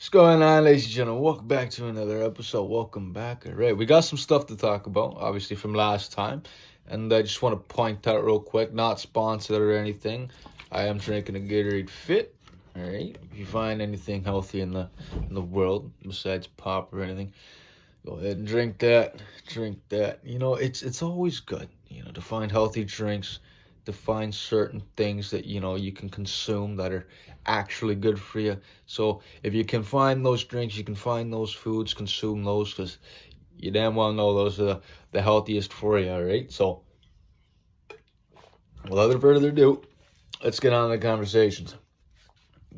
What's going on, ladies and gentlemen? Welcome back to another episode. Welcome back. All right, we got some stuff to talk about, obviously, from last time. And I just want to point out real quick, not sponsored or anything. I am drinking a Gatorade Fit. All right, if you find anything healthy in the world besides pop or anything, go ahead and drink that. Drink that. It's always good, to find healthy drinks, to find certain things that you can consume that are actually good for you. So if you can find those drinks, you can find those foods, consume those, because you damn well know those are the healthiest for you. All right. So without further ado, let's get on to the conversations.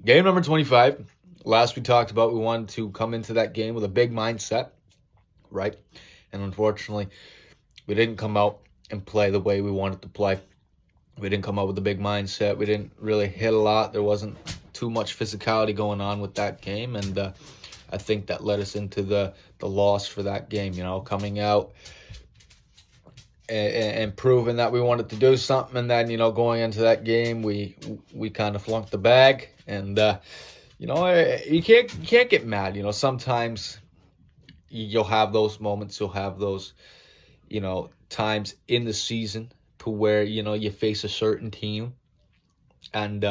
Game number 25. Last we talked about, we wanted to come into that game with a big mindset, right? And unfortunately, we didn't come out and play the way we wanted to play. We didn't come out with a big mindset. We didn't really hit a lot. There wasn't too much physicality going on with that game. And I think that led us into the loss for that game, coming out and proving that we wanted to do something. And then, going into that game, we kind of flunked the bag. And, you can't get mad. Sometimes you'll have those moments. You'll have those, times in the season to where, you face a certain team and,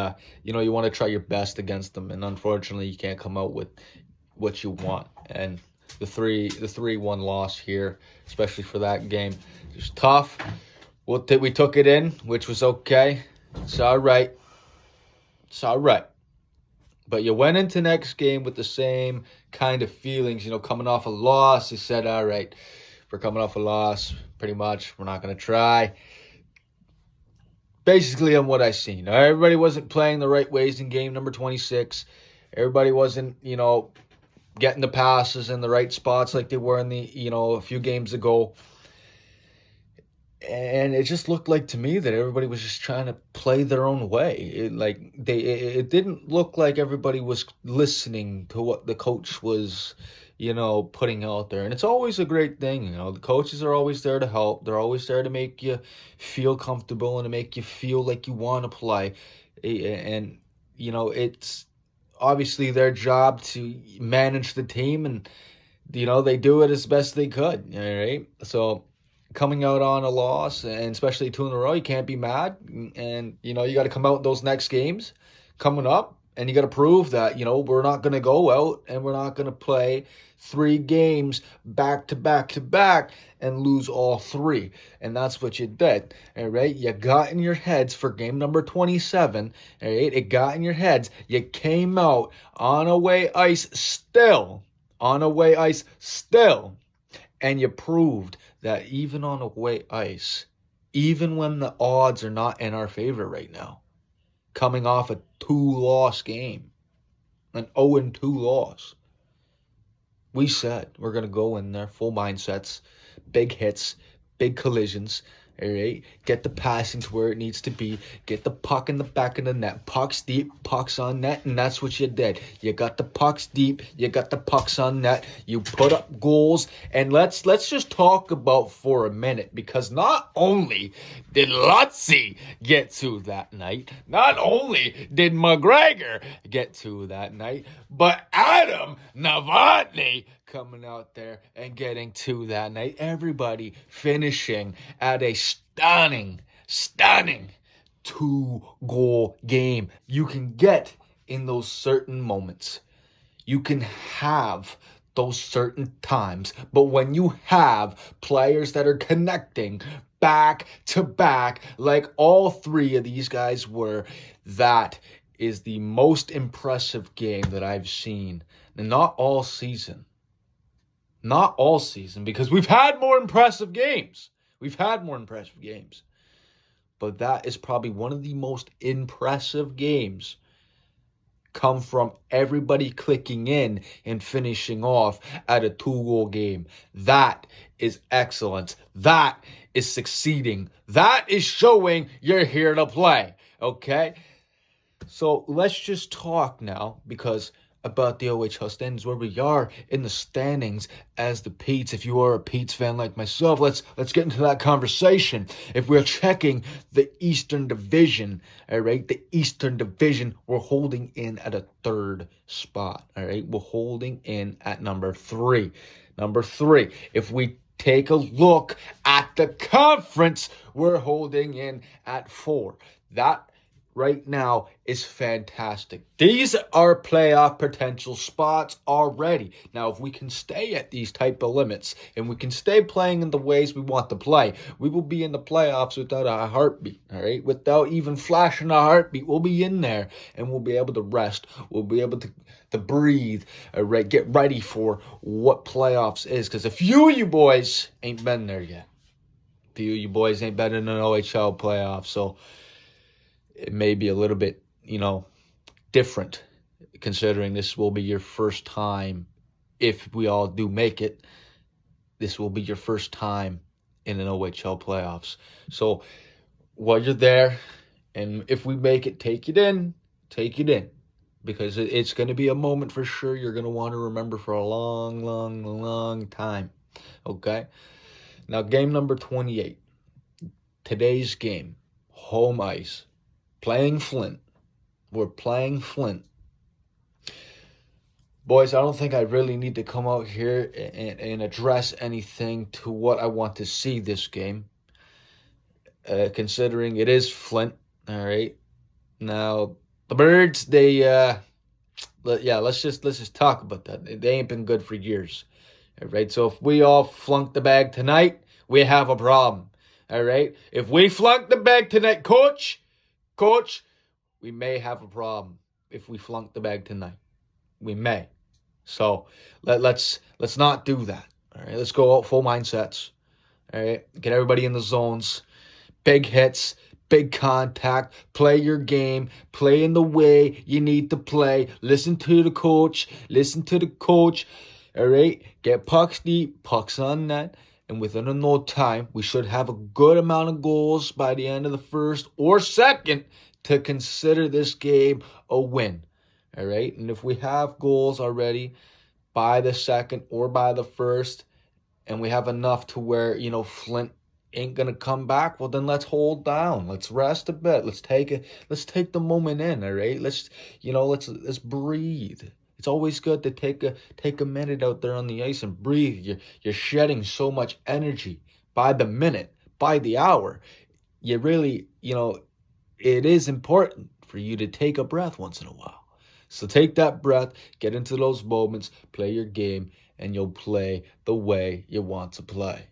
you want to try your best against them. And unfortunately, you can't come out with what you want. And the 3-1 loss here, especially for that game, it was tough. We took it in, which was okay. It's all right. It's all right. But you went into next game with the same kind of feelings, coming off a loss. You said, all right, we're coming off a loss, pretty much. We're not going to try. Basically, on what I seen, everybody wasn't playing the right ways in game number 26. Everybody wasn't, getting the passes in the right spots like they were in the, a few games ago. And it just looked like to me that everybody was just trying to play their own way. It didn't look like everybody was listening to what the coach was, putting out there. And it's always a great thing. The coaches are always there to help. They're always there to make you feel comfortable and to make you feel like you want to play. And, it's obviously their job to manage the team. And, they do it as best they could. All right. So coming out on a loss, and especially 2 in a row, you can't be mad. And, you got to come out in those next games coming up. And you got to prove that, we're not going to go out and we're not going to play 3 games back to back to back and lose all 3. And that's what you did. All right. You got in your heads for game number 27. All right. It got in your heads. You came out on away ice still. On away ice still. And you proved that even on away ice, even when the odds are not in our favor right now, coming off a 2-loss game, an 0-2 loss, we said we're going to go in there, full mindsets, big hits, big collisions, all right? Get the passing to where it needs to be. Get the puck in the back of the net. Pucks deep, pucks on net, and that's what you did. You got the pucks deep. You got the pucks on net. You put up goals, and let's just talk about for a minute, because not only did Lutzy get to that night, not only did McGregor get to that night, but Adam Novotny coming out there and getting to that night. Everybody finishing at a stunning 2-goal game. You can get in those certain moments. You can have those certain times. But when you have players that are connecting back to back, like all 3 of these guys were, that is the most impressive game that I've seen. And not all season. Not all season, because we've had more impressive games. But that is probably one of the most impressive games come from everybody clicking in and finishing off at a 2-goal game. That is excellence. That is succeeding. That is showing you're here to play. Okay? So let's just talk now, because about the OHL standings, where we are in the standings as the Petes. If you are a Petes fan like myself, let's get into that conversation. If we're checking the Eastern Division, all right, the Eastern Division, we're holding in at a third spot, all right? We're holding in at number 3. Number 3. If we take a look at the conference, we're holding in at 4. That right now is fantastic. These are playoff potential spots already. Now, if we can stay at these type of limits and we can stay playing in the ways we want to play, we will be in the playoffs without a heartbeat, all right? Without even flashing a heartbeat, we'll be in there and we'll be able to rest. We'll be able to breathe, all right? Get ready for what playoffs is, because a few of you boys ain't been there yet. A few of you boys ain't been in an OHL playoff, so it may be a little bit, different, considering this will be your first time. If we all do make it, this will be your first time in an OHL playoffs. So while you're there, and if we make it, take it in, because it's going to be a moment for sure you're going to want to remember for a long, long, long time. Okay? Now, game number 28. Today's game, home ice. Playing Flint. We're playing Flint. Boys, I don't think I really need to come out here and address anything to what I want to see this game. Considering it is Flint. All right. Now, the Birds, let's just talk about that. They ain't been good for years. All right. So if we all flunk the bag tonight, we have a problem. All right. If we flunk the bag tonight, Coach, we may have a problem if we flunk the bag tonight. We may. So let's not do that. All right, let's go out full mindsets. All right, get everybody in the zones. Big hits, big contact. Play your game. Play in the way you need to play. Listen to the coach. All right, get pucks deep, pucks on net. And within no time, we should have a good amount of goals by the end of the first or second to consider this game a win. All right? And if we have goals already by the second or by the first, and we have enough to where, Flint ain't going to come back, well, then let's hold down. Let's rest a bit. Let's take the moment in, all right? Let's breathe. It's always good to take a minute out there on the ice and breathe. You're shedding so much energy by the minute, by the hour. You really, it is important for you to take a breath once in a while. So take that breath, get into those moments, play your game, and you'll play the way you want to play.